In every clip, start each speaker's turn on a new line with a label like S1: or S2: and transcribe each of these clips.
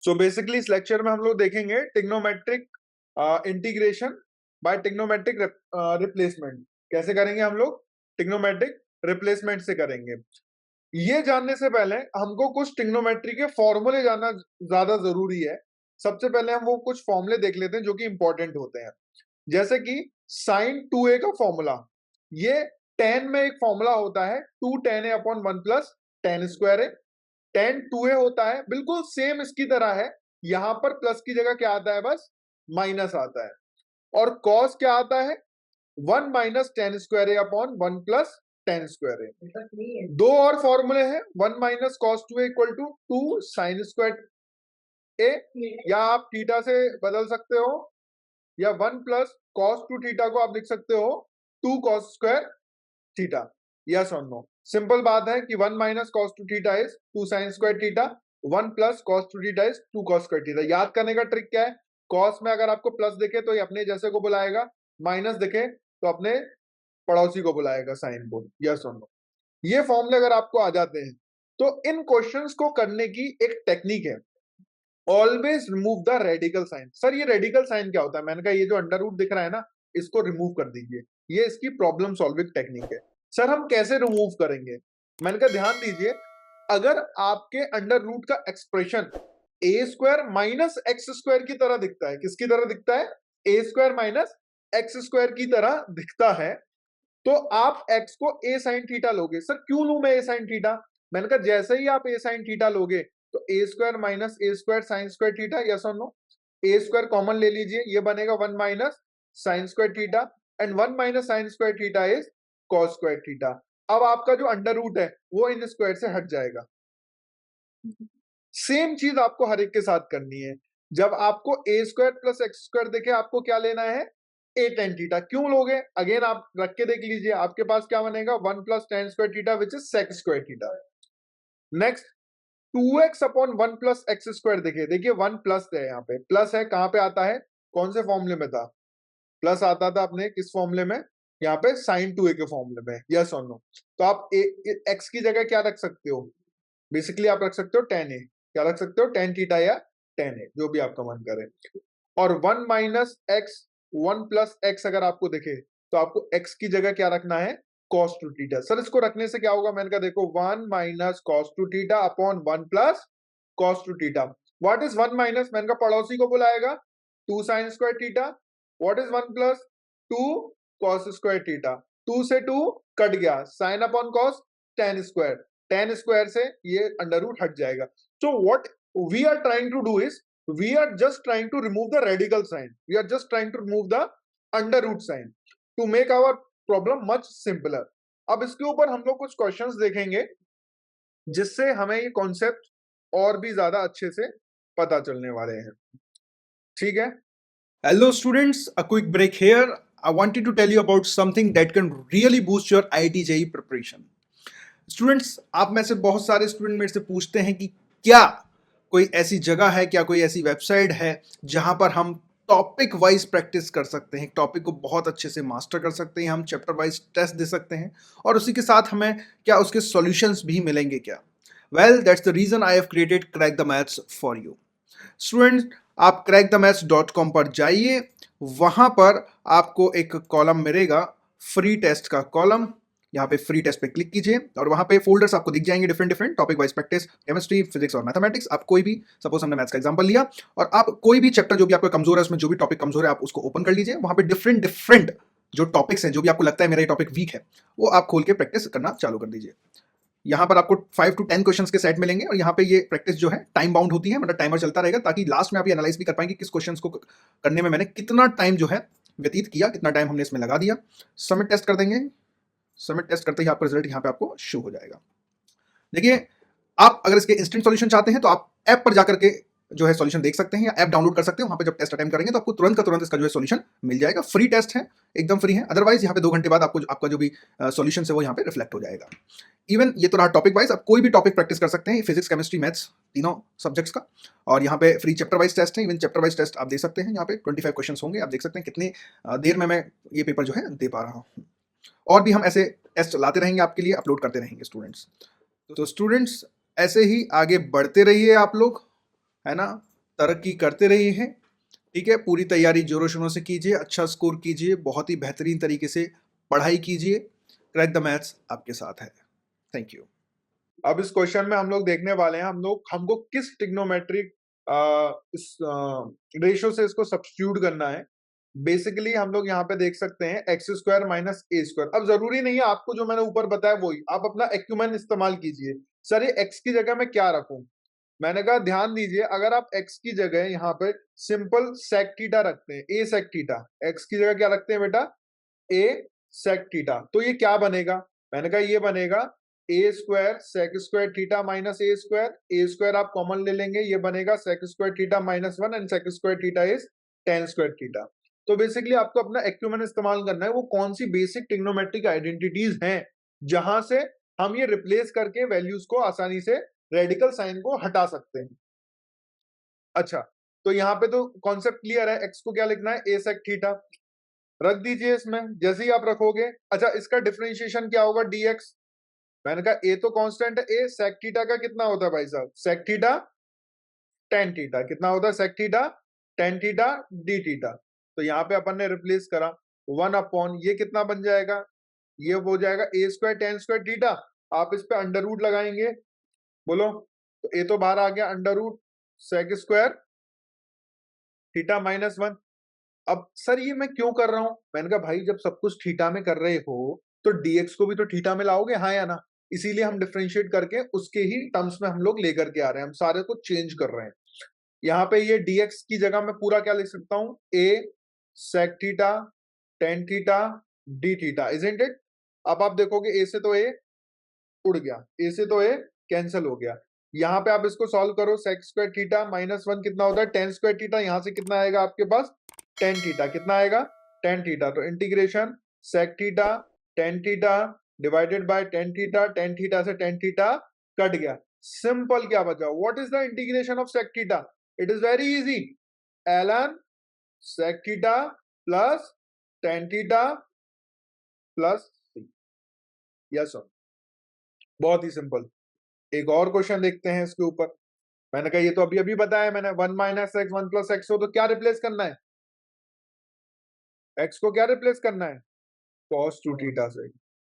S1: So basically इस lecture में हम लोग देखेंगे trigonometric integration by trigonometric replacement. कैसे करेंगे हम लोग? ट्रिग्नोमेट्रिक रिप्लेसमेंट से करेंगे। ये जानने से पहले हमको कुछ ट्रिग्नोमेट्री के फॉर्मूले जानना ज्यादा जरूरी है। सबसे पहले हम वो कुछ फॉर्मूले देख लेते हैं जो कि इंपॉर्टेंट होते हैं। जैसे कि साइन 2a का फॉर्मूला, ये tan में एक फॉर्मूला होता है 2tan a upon 1 plus tan square a। tan 2a होता है बिल्कुल सेम इसकी तरह है, यहां पर प्लस की जगह क्या आता है? बस माइनस आता है। और cos क्या आता है? 1 minus tan square a upon 1 plus tan square a। दो और फॉर्मूले हैं, 1 minus cos 2a equal to 2 sine square a, या आप थीटा से बदल सकते हो, या 1 प्लस cos 2 थीटा को आप लिख सकते हो 2 cos स्क्वायर थीटा। यस और नो? सिंपल बात है कि 1 minus cos 2 theta is 2 sine square theta, 1 plus cos 2 theta is 2 cos square theta. याद करने का ट्रिक क्या है? cos में अगर आपको प्लस दिखे तो ये अपने जैसे को बुलाएगा, माइनस दिखे तो अपने पड़ोसी को बुलाएगा, साइन को। यस और नो? ये फॉर्मूले अगर आपको आ जाते हैं तो इन क्वेश्चंस को करने की एक टेक्निक है, always remove the radical sign. Sir ये रेडिकल साइन क्या होता है? मैंने कहा ये जो अंडर रूट दिख रहा है ना, इसको रिमूव कर दीजिए, ये इसकी प्रॉब्लम सॉल्विंग टेक्निक है। सर हम कैसे रिमूव करेंगे? मैंने कहा ध्यान दीजिए, अगर आपके अंडर रूट का expression a square minus x square की तरह दिखता है, किसकी तरह दिखता है? ए स्क्वायर माइनस एक्स स्क्वायर की तरह दिखता है, तो आप x को a साइन थीटा लोगे। सर क्यों लू मैं a साइन थीटा? मैंने कहा जैसे ही आप a साइन थीटा लोगे तो a square minus a square sine square theta, yes और नो? a स्क्वायर कॉमन ले लीजिए, ये बनेगा 1 minus sign square theta, and 1 minus sign square theta is cos square theta. अब आपका जो अंडर रूट है वो इन स्क्वायर से हट जाएगा। सेम चीज आपको हर एक के साथ करनी है। जब आपको a square plus x square दिखे, आपको क्या लेना है? a tan theta. क्यों लोगे? अगेन आप रख के देख लीजिए, आपके पास क्या बनेगा? 1 plus tan square theta which is sec square theta. Next 2x upon 1 plus x square दिखे, देखिए 1 प्लस है, यहाँ पे प्लस है, कहां पे आता है? कौन से फॉर्मूले में था? प्लस आता था अपने किस फॉर्मूले में? यहाँ पे साइन 2a के फॉर्मूले में। यस और नो? तो आप x की जगह क्या रख सकते हो? बेसिकली आप रख सकते हो tan a। क्या रख सकते हो? tan थीटा या tan a, जो भी आपका मन करे। और 1 माइनस एक्स 1 प्लस एक्स अगर आपको दिखे तो आपको x की जगह क्या रखना है? cos 2 theta. सर इसको रखने से क्या होगा? मैंने कहा देखो 1 minus cos 2 theta upon 1 plus cos 2 theta. What is 1 minus? मैंने कहा पड़ोसी को बुलाएगा 2 sine square theta. What is 1 plus? 2 cos square theta. 2 से 2 कट गया, sine upon cos tan square. tan square से ये अंडर रूट हट जाएगा। So what we are trying to do is we are just trying to remove the radical sign, we are just trying to remove the under root sign to make our problem much simpler। अब इसके ऊपर हम लोग कुछ questions देखेंगे जिससे हमें ये कॉन्सेप्ट और भी ज्यादा अच्छे से पता चलने वाले हैं। ठीक है?
S2: Hello students, a quick break here. I wanted to tell you about something that can really boost your IIT JEE preparation. Students, आप में से बहुत सारे स्टूडेंट मेरे से पूछते हैं कि क्या कोई ऐसी जगह है, क्या कोई ऐसी वेबसाइट है जहां पर हम टॉपिक वाइज प्रैक्टिस कर सकते हैं, टॉपिक को बहुत अच्छे से मास्टर कर सकते हैं, हम चैप्टर वाइज टेस्ट दे सकते हैं और उसी के साथ हमें क्या उसके सॉल्यूशंस भी मिलेंगे क्या? Well, that's the reason I have created crack the maths for you. Students, आप crackthemaths.com पर जाइए, वहां पर आपको एक कॉलम मिलेगा, फ्री टेस्ट का कॉलम। यहाँ पे फ्री टेस्ट पे क्लिक कीजिए और वहां पे फोल्डर्स आपको दिख जाएंगे, different different topic wise practice, chemistry, physics और मैथमेटिक्स। आप कोई भी, सपोज हमने मैथ्स का एग्जांपल लिया, और आप कोई भी चैप्टर जो भी आपका कमजोर है, उसमें जो भी टॉपिक कमजोर है, आप उसको ओपन कर लीजिए। वहां पे डिफरेंट डिफरेंट जो टॉपिक्स हैं, जो भी आपको लगता है मेरा ये टॉपिक वीक है, वो आप खोल के प्रैक्टिस करना चालू कर दीजिए। यहाँ पर आपको 5 to 10 क्वेश्चंस के सेट मिलेंगे और यहाँ पे ये प्रैक्टिस जो है टाइम बाउंड होती है, मतलब टाइमर चलता रहेगा, ताकि लास्ट में आप ये एनालाइज भी कर पाएंगे किस क्वेश्चंस को करने में मैंने कितना टाइम जो है व्यतीत किया, कितना टाइम हमने इसमें लगा दिया। सबमिट टेस्ट कर देंगे, सबमिट टेस्ट करते ही आपका रिजल्ट यहाँ पे आपको शो हो जाएगा। देखिए, आप अगर इसके इंस्टेंट सॉल्यूशन चाहते हैं तो आप ऐप पर जाकर के जो है सॉल्यूशन देख सकते हैं, या ऐप डाउनलोड कर सकते हैं। वहां पे जब टेस्ट अटेम्प्ट करेंगे तो आपको तुरंत का तुरंत इसका जो है सॉल्यूशन मिल जाएगा। फ्री टेस्ट है, एकदम फ्री है। अदरवाइज यहाँ पे 2 घंटे बाद आपको आपका जो भी सॉल्यूशन है वो यहाँ पे रिफ्लेक्ट हो जाएगा। इवन ये तो रहा टॉपिक वाइज, आप कोई भी टॉपिक प्रैक्टिस कर सकते हैं, फिजिक्स, केमिस्ट्री, मैथ्स, तीनों सब्जेक्ट्स का। और यहाँ पे फ्री चैप्टर वाइज टेस्ट है, इवन चैप्टर वाइज टेस्ट आप दे सकते हैं। यहाँ पे 25 क्वेश्चन होंगे, आप देख सकते हैं कितनी देर में मैं ये पेपर जो है दे पा रहा हूँ। और भी हम ऐसे टेस्ट लाते रहेंगे, आपके लिए अपलोड करते रहेंगे स्टूडेंट्स। तो स्टूडेंट्स, ऐसे ही आगे बढ़ते रहिए आप लोग, है ना। तरक्की करते रहे हैं। ठीक है, पूरी तैयारी जोरों शोरों से कीजिए, अच्छा स्कोर कीजिए, बहुत ही बेहतरीन तरीके से पढ़ाई कीजिए। क्रैक द मैथ्स आपके साथ है। Thank you.
S1: अब इस क्वेश्चन में हम लोग देखने वाले हैं हमको किस ट्रिग्नोमेट्रिक इस रेशो से इसको सब्स्टिट्यूट करना है। बेसिकली हम लोग यहाँ पे देख सकते हैं x square minus a square. अब जरूरी नहीं है आपको जो मैंने ऊपर बताया वही, आप अपना एक्यूमेन इस्तेमाल कीजिए। सर ये एक्स की जगह मैं क्या रखूं? मैंने कहा ध्यान दीजिए, अगर आप एक्स की जगह यहाँ पे सिंपल सेक थीटा रखते हैं, ए सेक थीटा, एक्स की जगह क्या रखते हैं बेटा? ए सेक थीटा, तो ये क्या बनेगा? मैंने कहा ये बनेगा a square sec square theta minus a square आप कॉमन ले लेंगे, ये बनेगा sec square theta minus 1 and sec square theta is tan square theta. तो बेसिकली आपको अपना एक्यूमेन इस्तेमाल करना है, वो कौन सी बेसिक ट्रिग्नोमेट्रिक आइडेंटिटीज हैं जहां से हम ये रिप्लेस करके वैल्यूज को आसानी से रेडिकल साइन को हटा सकते हैं। अच्छा, तो यहाँ पे तो कॉन्सेप्ट क्लियर है, एक्स को क्या लिखना है? ए सेक थीटा रख दीजिए इसमें। जैसे ही आप रखोगे, अच्छा इसका डिफरेंशिएशन क्या होगा? डीएक्स। मैंने कहा ए तो कांस्टेंट है, ए सेक थीटा का कितना होता है भाई साहब? Sec theta tan theta. कितना होता है sec theta? Tan theta d theta. तो यहाँ पे अपन ने रिप्लेस करा, वन अपॉन ये कितना बन जाएगा? ये हो जाएगा ए स्क्वायर टेन स्क्वायर थीटा। आप इस पे अंडर रूट लगाएंगे, बोलो, तो ए तो बाहर आ गया, under root sec square theta minus 1। अब सर ये मैं क्यों कर रहा हूं? मैंने कहा भाई जब सब कुछ थीटा में कर रहे हो तो डीएक्स को भी तो थीटा में लाओगे, हाँ या ना? इसीलिए हम डिफरेंशिएट करके उसके ही टर्म्स में हम लोग लेकर के आ रहे हैं, हम सारे को चेंज कर रहे हैं। यहाँ पे ये डीएक्स की जगह मैं पूरा क्या लिख सकता हूँ? A sec theta tan theta d theta, isn't it? अब आप देखोगे ए से तो ए उड़ गया, ए से तो ए कैंसिल हो गया। यहाँ पे आप इसको सॉल्व करो, सेक स्क्वायर थीटा माइनस 1 कितना होता है? Ten square theta. यहाँ से कितना आएगा आपके पास? Ten theta. कितना आएगा? Tan theta. तो integration sec theta tan theta divided by tan theta, tan theta से टेन थीटा कट गया। सिंपल क्या बचा? What is the integration of sec theta? It is very easy, ln sec theta plus tan theta plus c. Yes sir, बहुत ही simple. एक और question देखते हैं इसके ऊपर। मैंने कहा ये तो अभी अभी बताया मैंने, one minus x one plus x हो तो क्या रिप्लेस करना है? एक्स को क्या रिप्लेस करना है? कॉस टू थीटा से।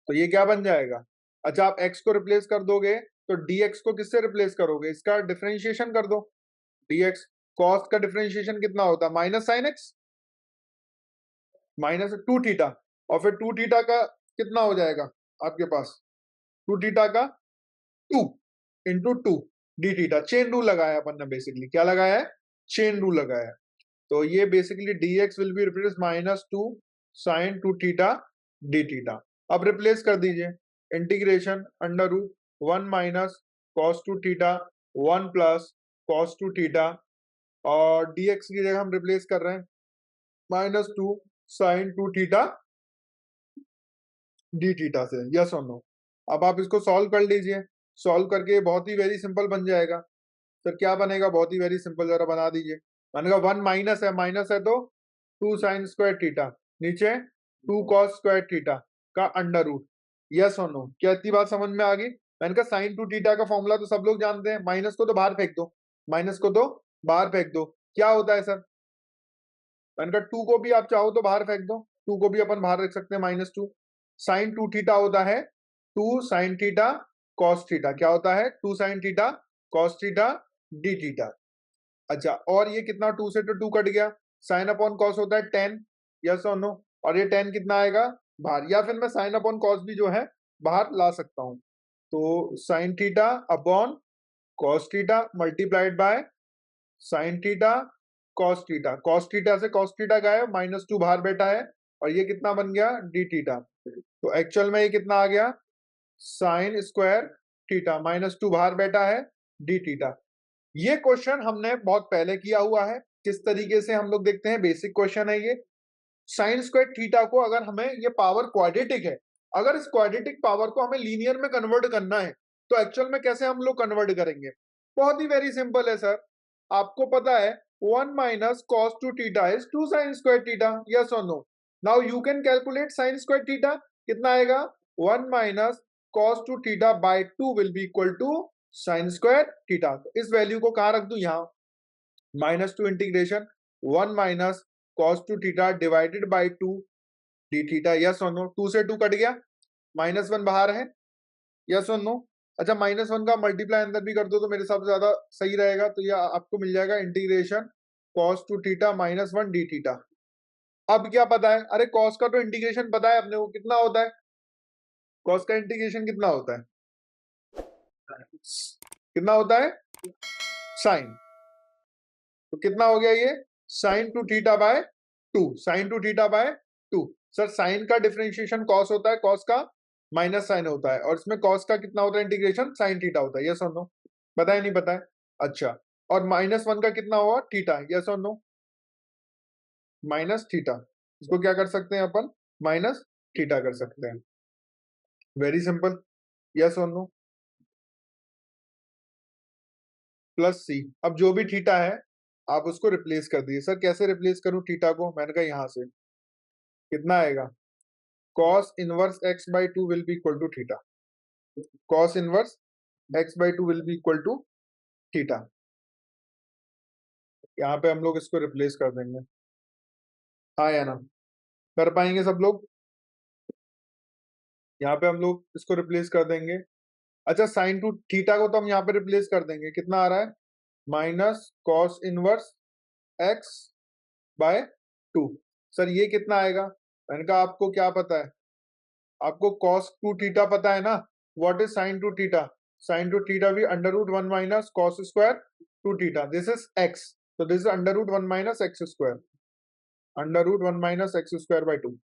S1: तो ये क्या बन जाएगा? अच्छा आप एक्स को रिप्लेस कर दोगे तो डीएक्स को किससे रिप्लेस करोगे? इसका डिफरेंशिएशन कर दो। डीएक्स कॉस का डिफरेंशिएशन कितना होता है? Minus sine x minus two theta, और फिर टू थीटा का कितना हो जाएगा आपके पास? टू थीटा का two into two D theta. Chain rule लगाया अपन ने, बेसिकली क्या लगाया है? चेन रूल लगाया है। तो ये basically dx will be replace minus two sine two theta d theta. अब रिप्लेस कर दीजिए, integration under root one minus cos two theta one plus cos two theta, और dx की जगह हम रिप्लेस कर रहे हैं minus two sine two theta d theta से। यस और नो? अब आप इसको सॉल्व कर लीजिए, सॉल्व करके बहुत ही वेरी सिंपल बन जाएगा। सर क्या बनेगा? बहुत ही वेरी सिंपल, जरा बना दीजिए। मैंने कहा वन माइनस है तो टू साइन स्क्वायर थीटा, नीचे टू कॉस स्क्वायर थीटा का अंडर रूट। यस और नो? क्या इतनी बात समझ में आ गई? मैंने कहा साइन टू थीटा का फॉर्मूला तो सब लोग जानते हैं, माइनस को तो बाहर फेंक दो, माइनस को तो बाहर फेंक दो। क्या होता है सर? मैंने कहा टू को भी आप चाहो तो बाहर फेंक दो, टू को भी अपन बाहर रख सकते हैं, minus two. Sine two theta होता है two sine theta cos theta. क्या होता है? Two sine theta cos theta d theta. अच्छा, और ये कितना? टू से तो टू कट गया, साइन अपॉन कॉस होता है टेन। यस और नो? और ये टेन कितना आएगा? बाहर। या फिर मैं साइन अपॉन कॉस भी जो है बाहर ला सकता हूं, तो sine theta upon cos theta multiplied by sine theta cos theta से कॉस थीटा गायब, माइनस टू बाहर बैठा है, और ये कितना बन गया? D theta. तो एक्चुअल में ये कितना आ गया? Sign square theta, minus two बाहर बैठा है, डी थीटा। ये क्वेश्चन हमने बहुत पहले किया हुआ है। किस तरीके से हम लोग देखते हैं, बेसिक क्वेश्चन है ये। साइन स्क्वायर थीटा को अगर हमें, ये पावर क्वाड्रेटिक है, अगर इस क्वाड्रेटिक पावर को हमें लीनियर में कन्वर्ट करना है तो एक्चुअल में कैसे हम लोग कन्वर्ट करेंगे? बहुत ही वेरी सिंपल है सर। आपको पता है one minus cos two theta is two sine square theta. Yes और no? Now you can calculate sine square theta. कितना आएगा? One minus cos two theta by two will be equal to sine square theta. तो इस value को कहां रख दूं? यहां। Minus two integration 1 minus cos two theta divided by 2 d theta. Yes और नो? 2 से 2 कट गया, -1 बाहर है। यस और नो? अच्छा, -1 का मल्टीप्लाई अंदर भी कर दो तो मेरे हिसाब से ज्यादा सही रहेगा। तो ये आपको मिल जाएगा integration cos two theta -1 D theta. अब क्या पता है? अरे कॉस का तो इंटीग्रेशन पता है अपने को कितना होता है। कॉस का इंटीग्रेशन कितना होता है? कितना होता है? साइन। तो कितना हो गया ये? Sine two theta by 2। Sine two theta by 2। Sir sine का डिफरेंशिएशन कॉस होता है, कॉस का माइनस साइन होता है, और इसमें कॉस का कितना होता है इंटीग्रेशन? साइन थीटा होता है। यस और नो? पता है नहीं पता है? अच्छा, और -1 का कितना हुआ? थीटा। यस और नो? Minus theta. इसको क्या कर सकते हैं अपन? माइनस थीटा कर सकते हैं। Very simple. यस और नो? प्लस सी। अब जो भी थीटा है आप उसको रिप्लेस कर दीजिए। सर कैसे रिप्लेस करूं थीटा को? मैंने कहा यहां से कितना आएगा? cos inverse x by 2 will be equal to theta. cos inverse x by 2 will be equal to theta. यहाँ पे हम लोग इसको रिप्लेस कर देंगे। हाँ या ना? कर पाएंगे सब लोग? यहाँ पे हम लोग इसको रिप्लेस कर देंगे। अच्छा, साइन टू थीटा को तो हम यहाँ पे रिप्लेस कर देंगे। कितना आ रहा है? Minus cos inverse x by 2। Sir ये कितना आएगा? मैंने कहा आपको क्या पता है? आपको cos टू थीटा पता है ना? What is sine two theta? Sine two theta भी √1 minus cos square two theta. This is x, तो this is √1 minus x square. √1 minus x square by 2।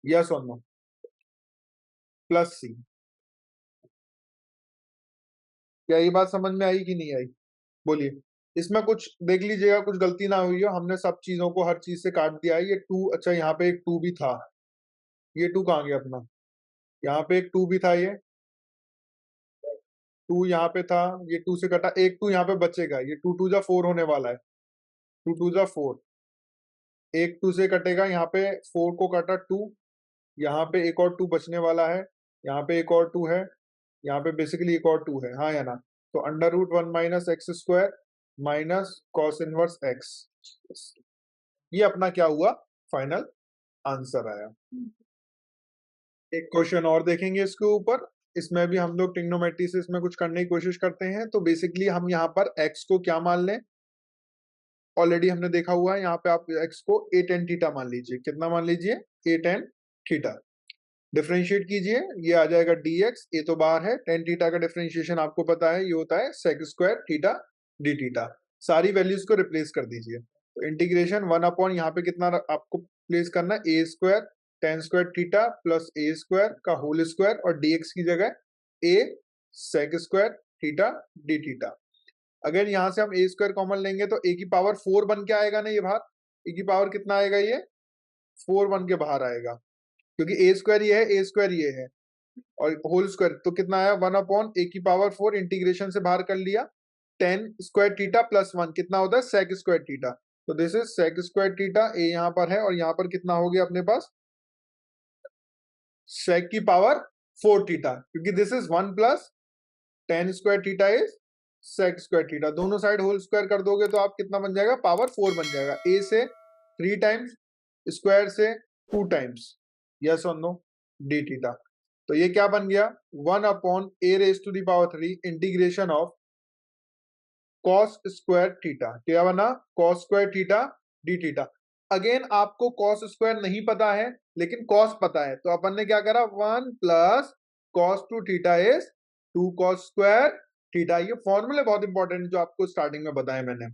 S1: Yes और नो? Plus c. क्या ये बात समझ में आई कि नहीं आई? बोलिए। इसमें कुछ देख लीजिएगा, कुछ गलती ना हुई हो। हमने सब चीजों को हर चीज से काट दिया है। ये 2, अच्छा यहाँ पे एक 2 भी था। ये 2 कहाँ गया अपना? यहाँ पे एक 2 भी था। ये 2 यहाँ पे था, ये 2 से कटा, एक 2 यहाँ पे बचेगा। ये 2 2 जा 4 होने वाला है। 2 2 जा 4, एक 2 से कटेगा। यहाँ पे 4 को काटा 2, यहाँ पे एक और 2 बचने वाला है। यहाँ पे एक और 2 है, यहाँ पे बेसिकली एक और 2 है। हाँ या ना? तो √1 minus x square minus cos inverse x. ये अपना क्या हुआ? फाइनल आंसर आया। एक क्वेश्चन और देखेंगे इसके ऊपर। इसमें भी हम लोग ट्रिग्नोमेट्री से इसमें कुछ करने की कोशिश करते हैं। तो बेसिकली हम यहाँ पर x को क्या मान लें? ऑलरेडी हमने देखा हुआ है। यहाँ पे आप x को a tan थीटा मान लीजिए। कितना मान लीजिए? a tan theta. डिफरेंशिएट कीजिए, ये आ जाएगा dx। a तो बाहर है, tan थीटा का डिफरेंशिएशन आपको पता है, ये होता है sec square theta d theta. सारी वैल्यूज को रिप्लेस कर दीजिए। तो इंटीग्रेशन 1 अपॉन यहाँ पे कितना आपको प्लेस करना है? a square tan square theta plus a square का होल स्क्वायर, और dx की जगह a sec square theta d theta. अगर यहां से हम ए स्क्वायर कॉमन लेंगे तो ए की पावर 4 बन के आएगा ना ये बाहर। ए की पावर कितना आएगा? ये 4 बन के बाहर आएगा, क्योंकि ए स्क्वायर ये है, ए स्क्वायर ये है, और होल स्क्वायर तो कितना आया? 1 अपॉन ए की पावर 4। इंटीग्रेशन से बाहर कर लिया। tan स्क्वायर थीटा प्लस 1 कितना होता है? sec square theta. तो this is sec square theta. A यहाँ पर है, और यहाँ पर कितना हो गया अपने पास? sec की पावर 4 थीटा, क्योंकि this is 1 plus tan square theta is sec square theta. दोनों साइड होल स्क्वायर कर दोगे तो आप कितना बन जाएगा? पावर 4 बन जाएगा। ए से 3 टाइम्स, स्क्वायर से 2 टाइम्स। यस और नो? D theta. तो ये क्या बन गया? 1 अपॉन a raise to the power 3 integration of cos square theta. क्या बना? cos square theta d theta. Again आपको cos स्क्वायर नहीं पता है, लेकिन cos पता है, तो अपन ने क्या करा? 1 plus cos two theta is 2 cos square theta. ये फॉर्मूले बहुत इंपॉर्टेंट जो आपको स्टार्टिंग में बताया मैंने।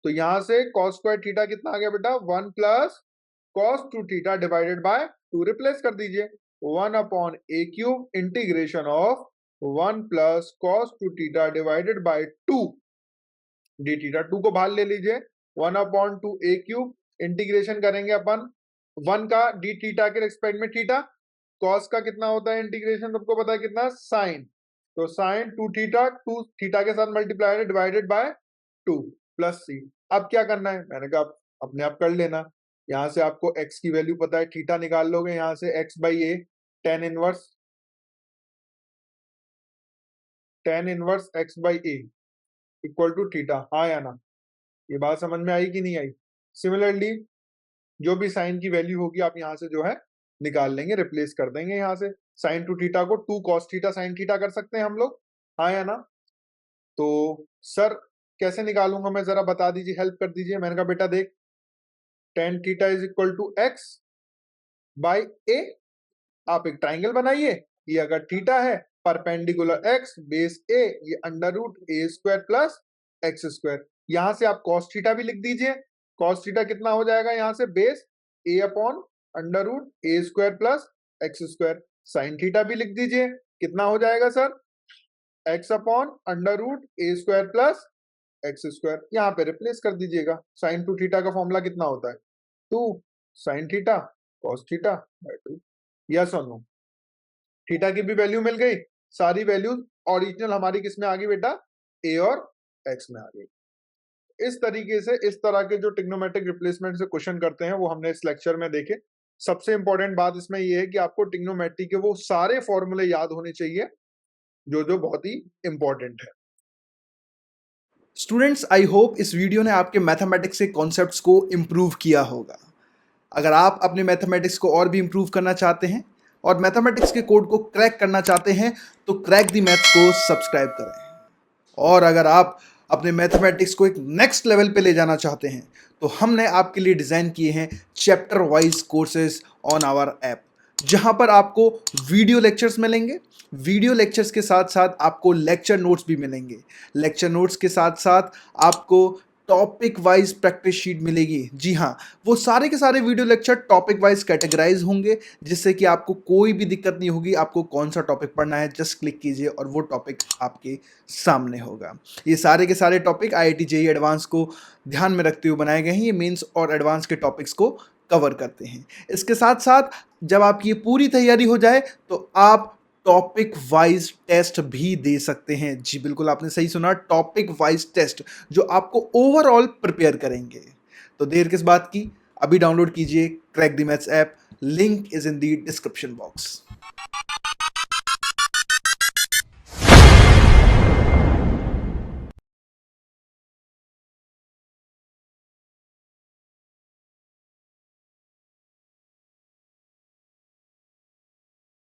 S1: तो यहां से cos स्क्वायर थीटा कितना आ गया बेटा? 1 plus cos two theta divided by 2। Replace कर दीजिए। 1 अपॉन a cube integration of 1 plus cos two theta divided by 2 d theta. 2 को बाहर ले लीजिए। 1 अपॉन 2 a क्यूब इंटीग्रेशन करेंगे अपन 1 का डी थीटा के रिस्पेक्ट में थीटा। कॉस का कितना होता है इंटीग्रेशन? सबको पता है कितना? साइन। तो साइन 2 थीटा, 2 थीटा के साथ मल्टीप्लाई डिवाइडेड बाय 2 प्लस सी। अब क्या करना है? मैंने कहा अपने आप कर लेना। यहां से आपको x की वैल्यू पता है, थीटा निकाल लोगे यहां से x by a. Tan inverse x by a equal to theta. हाँ या ना? ये बात समझ में आई कि नहीं आई? सिमिलरली जो भी साइन की वैल्यू होगी आप यहाँ से जो है निकाल लेंगे, रिप्लेस कर देंगे यहाँ से। साइन टू थीटा को 2 cos थीटा साइन थीटा कर सकते हैं हम लोग, हाँ या ना? तो सर कैसे निकालूंगा मैं, जरा बता दीजिए, हेल्प कर दीजिए। मैंने कहा बेटा देख, tan theta is equal to x by a. आप एक ट्राइंगल बनाइए, ये अगर थीटा है परपेंडिकुलर एक्स बेस ए, ये under root a square plus x square. यहां से आप cos थीटा भी लिख दीजिए। cos थीटा कितना हो जाएगा यहाँ से, base a upon under root a square plus x square. Sine theta भी लिख दीजिए, कितना हो जाएगा sir, x upon under root a square plus x square. यहाँ पे रिप्लेस कर दीजिएगा। साइन टू थीटा का फॉर्मूला कितना होता है, 2 sine theta cos theta by 2। Yes और नो? थीटा की भी वैल्यू मिल गई, सारी वैल्यू ओरिजिनल हमारी किस में आ गई बेटा, ए और एक्स में आ गई। इस तरीके से, इस तरह के जो ट्रिग्नोमेट्रिक रिप्लेसमेंट से क्वेश्चन करते हैं वो हमने इस लेक्चर में देखे। सबसे इंपॉर्टेंट बात इसमें ये है कि आपको ट्रिग्नोमेट्री के वो सारे फॉर्मूले याद होने चाहिए जो जो बहुत ही इंपॉर्टेंट है।
S2: स्टूडेंट्स, आई होप इस वीडियो ने आपके मैथमेटिक्स के कॉन्सेप्ट्स को इम्प्रूव किया होगा। अगर आप अपने मैथमेटिक्स को और भी इम्प्रूव करना चाहते हैं और मैथमेटिक्स के कोड को क्रैक करना चाहते हैं तो क्रैक द मैथ्स को सब्सक्राइब करें। और अगर आप अपने मैथमेटिक्स को एक नेक्स्ट लेवल पे ले जाना चाहते हैं तो हमने आपके लिए डिज़ाइन किए हैं chapter wise courses on our app, जहां पर आपको वीडियो लेक्चर्स मिलेंगे। वीडियो लेक्चर्स के साथ साथ आपको लेक्चर नोट्स भी मिलेंगे। लेक्चर नोट्स के साथ साथ आपको टॉपिक वाइज प्रैक्टिस शीट मिलेगी। जी हाँ, वो सारे के सारे video lecture topic wise categorize होंगे, जिससे कि आपको कोई भी दिक्कत नहीं होगी। आपको कौन सा टॉपिक पढ़ना है जस्ट क्लिक कीजिए और वो टॉपिक आपके सामने होगा। ये सारे के सारे टॉपिक IIT JEE एडवांस को ध्यान में रखते हुए बनाए गए हैं। ये मेंस और एडवांस के टॉपिक्स को कवर करते हैं। इसके साथ साथ जब आपकी ये पूरी तैयारी हो जाए तो आप टॉपिक वाइज टेस्ट भी दे सकते हैं। जी बिल्कुल, आपने सही सुना, टॉपिक वाइज टेस्ट जो आपको ओवरऑल प्रिपेयर करेंगे। तो देर किस बात की, अभी डाउनलोड कीजिए crack the maths app. Link is in the description box.